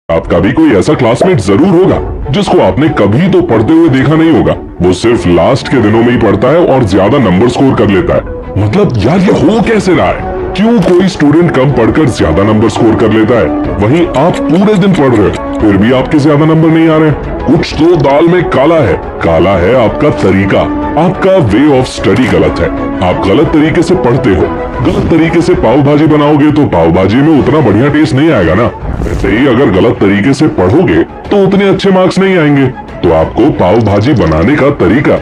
आपका भी कोई ऐसा क्लासमेट जरूर होगा जिसको आपने कभी तो पढ़ते हुए देखा नहीं होगा। वो सिर्फ लास्ट के दिनों में ही पढ़ता है और ज्यादा नंबर स्कोर कर लेता है। मतलब यार ये हो कैसे रहा है? क्यों कोई स्टूडेंट कम पढ़कर ज्यादा नंबर स्कोर कर लेता है, वहीं आप पूरे दिन पढ़ रहे हो फिर भी आपके ज्यादा नंबर नहीं आ रहे? कुछ तो दाल में काला है। काला है आपका तरीका, आपका वे ऑफ स्टडी गलत है। आप गलत तरीके से पढ़ते हो। गलत तरीके से पाव भाजी बनाओगे तो पाव भाजी में उतना बढ़िया टेस्ट नहीं आएगा ना। वैसे ही अगर गलत तरीके से पढ़ोगे तो उतने अच्छे मार्क्स नहीं आएंगे। तो आपको पाव भाजी बनाने का तरीका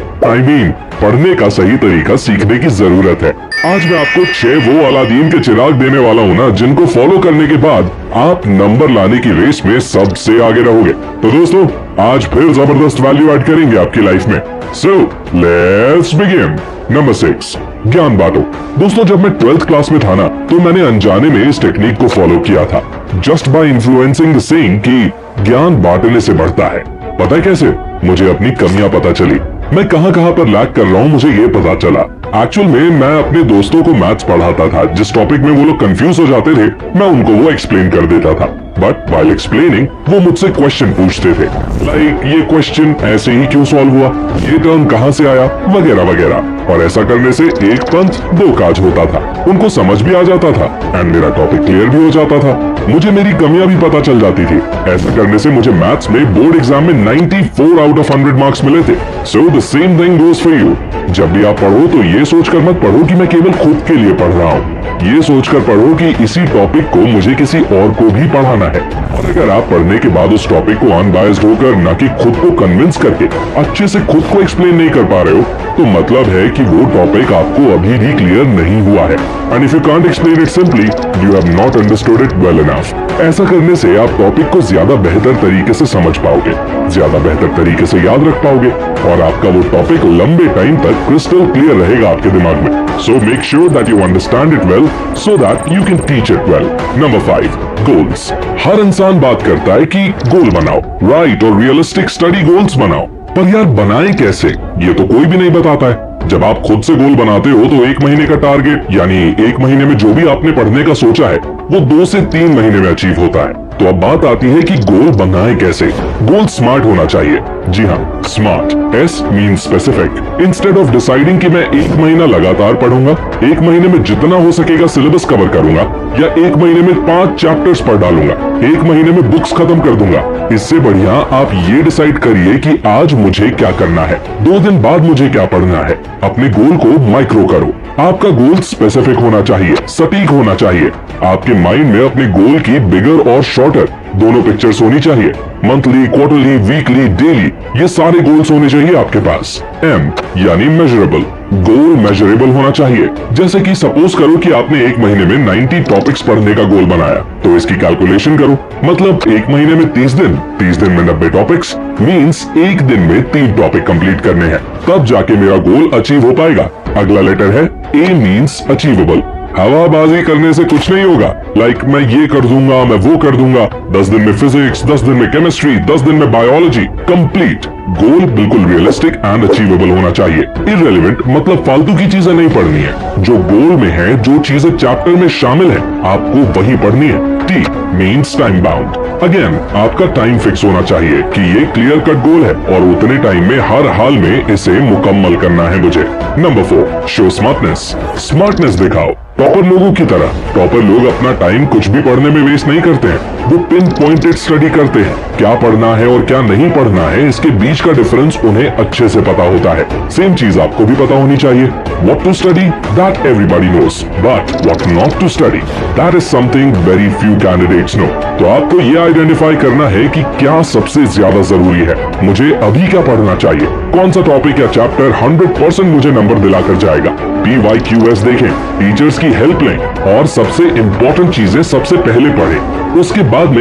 पढ़ने का सही तरीका सीखने की जरूरत है। आज मैं आपको 6 वो अलादीन के चिराग देने वाला हूँ ना, जिनको फॉलो करने के बाद आप नंबर लाने की रेस में सबसे आगे रहोगे। तो दोस्तों आज फिर जबरदस्त वैल्यू ऐड करेंगे आपकी लाइफ में। So let's begin. नंबर 6, ज्ञान बांटो। दोस्तों जब मैं 12th क्लास में था ना, तो मैंने अनजाने में इस टेक्निक को फॉलो किया था, just by influencing the saying कि ज्ञान बांटने से बढ़ता है। पता है कैसे? मुझे अपनी कमियां पता चली, मैं कहां पर लैग कर रहा हूं मुझे ये पता चला। एक्चुअल में मैं अपने दोस्तों को मैथ्स पढ़ाता था। जिस टॉपिक में वो लोग कंफ्यूज हो जाते थे मैं उनको वो एक्सप्लेन कर देता था। बट व्हाइल एक्सप्लेनिंग वो मुझसे क्वेश्चन पूछते थे, लाइक ये क्वेश्चन ऐसे ही क्यों सॉल्व हुआ, ये टर्म कहाँ से आया, वगैरह वगैरह। और ऐसा करने से एक पंथ दो काज होता था, उनको समझ भी आ जाता था एंड मेरा टॉपिक क्लियर भी हो जाता था। मुझे मेरी कमियां भी पता चल जाती थी। ऐसा करने से मुझे मैथ्स में बोर्ड एग्जाम में 94 आउट ऑफ 100 मार्क्स मिले थे। So the same thing goes for you. जब भी आप पढ़ो तो ये सोचकर मत पढ़ो कि मैं केवल खुद के लिए पढ़ रहा हूँ। ये सोचकर पढ़ो कि इसी टॉपिक को मुझे किसी और को भी पढ़ाना है। और अगर आप पढ़ने के बाद उस टॉपिक को अनबायस्ड होकर, न कि खुद को कन्विंस करके अच्छे से खुद को एक्सप्लेन नहीं कर पा रहे हो, तो मतलब है कि वो टॉपिक आपको अभी भी क्लियर नहीं हुआ है। And if you can't explain it simply, you have not understood it well enough. ऐसा करने से आप टॉपिक को ज्यादा बेहतर तरीके से समझ पाओगे, ज्यादा बेहतर तरीके से याद रख पाओगे और आपका वो टॉपिक लंबे टाइम तक क्रिस्टल क्लियर रहेगा आपके दिमाग में। So make sure that you understand it well so that you can teach it well. Number 5, goals. हर इंसान बात करता है कि गोल बनाओ, राइट और रियलिस्टिक स्टडी गोल्स बनाओ, पर यार बनाए कैसे ये तो कोई भी नहीं बताता है। जब आप खुद से गोल बनाते हो तो 1 महीने का टारगेट, यानी 1 महीने में जो भी आपने पढ़ने का सोचा है वो 2 से 3 महीने में अचीव होता है। तो अब बात आती है कि गोल बनाए कैसे। गोल स्मार्ट होना चाहिए। जी हाँ, smart. S mean specific. Instead of deciding कि मैं 1 महीना लगातार पढ़ूंगा, 1 महीने में जितना हो सकेगा सिलेबस कवर करूंगा, या 1 महीने में 5 चैप्टर्स पढ़ डालूंगा, 1 महीने में बुक्स खत्म कर दूंगा, इससे बढ़िया आप ये डिसाइड करिए कि आज मुझे क्या करना है, 2 दिन बाद मुझे क्या पढ़ना है। अपने गोल को माइक्रो करो। आपका गोल स्पेसिफिक होना चाहिए, सटीक होना चाहिए। आपके माइंड में अपने गोल की बिगर और शॉर्टर दोनों पिक्चर्स होनी चाहिए। मंथली, क्वार्टरली, वीकली, डेली, ये सारे गोल्स होने चाहिए आपके पास। M यानी मेजरेबल। गोल मेजरेबल होना चाहिए। जैसे कि सपोज करो कि आपने 1 महीने में 90 टॉपिक्स पढ़ने का गोल बनाया, तो इसकी कैलकुलेशन करो। मतलब 1 महीने में 30 दिन, 30 दिन में 90 टॉपिक्स, मींस 1 दिन में 3 टॉपिक कंप्लीट करने हैं, तब जाके मेरा गोल अचीव हो पाएगा। अगला लेटर है A मींस अचीवेबल। हवाबाजी करने से कुछ नहीं होगा, लाइक मैं ये कर दूंगा, मैं वो कर दूंगा। 10 दिन में फिजिक्स, 10 दिन में केमिस्ट्री, 10 दिन में बायोलॉजी कंप्लीट। गोल बिल्कुल रियलिस्टिक एंड अचीवेबल होना चाहिए। इररेलेवेंट मतलब फालतू की चीजें नहीं पढ़नी है। जो गोल में है, जो चीजें चैप्टर में शामिल है, आपको वही पढ़नी है। T means time bound. Again आपका टाइम फिक्स होना चाहिए कि ये क्लियर कट गोल है और उतने टाइम में हर हाल में इसे मुकम्मल करना है मुझे। Number 4, show smartness. स्मार्टनेस दिखाओ टॉपर लोगों की तरह। टॉपर लोग अपना टाइम कुछ भी पढ़ने में वेस्ट नहीं करते हैं, वो पिन पॉइंटेड स्टडी करते हैं। क्या पढ़ना है और क्या नहीं पढ़ना है, इसके बीच का डिफरेंस उन्हें अच्छे से पता होता है। सेम चीज आपको भी पता होनी चाहिए। What to study, that everybody knows, but what not to study, that is something very few candidates know. तो आपको ये आइडेंटिफाई करना है कि क्या सबसे ज्यादा जरूरी है, मुझे अभी क्या पढ़ना चाहिए, कौन सा टॉपिक या चैप्टर 100% मुझे नंबर दिलाकर जाएगा। PYQS देखें, टीचर्स की हेल्प लें और सबसे इंपॉर्टेंट चीजें सबसे पहले पढ़ें, उसके बाद में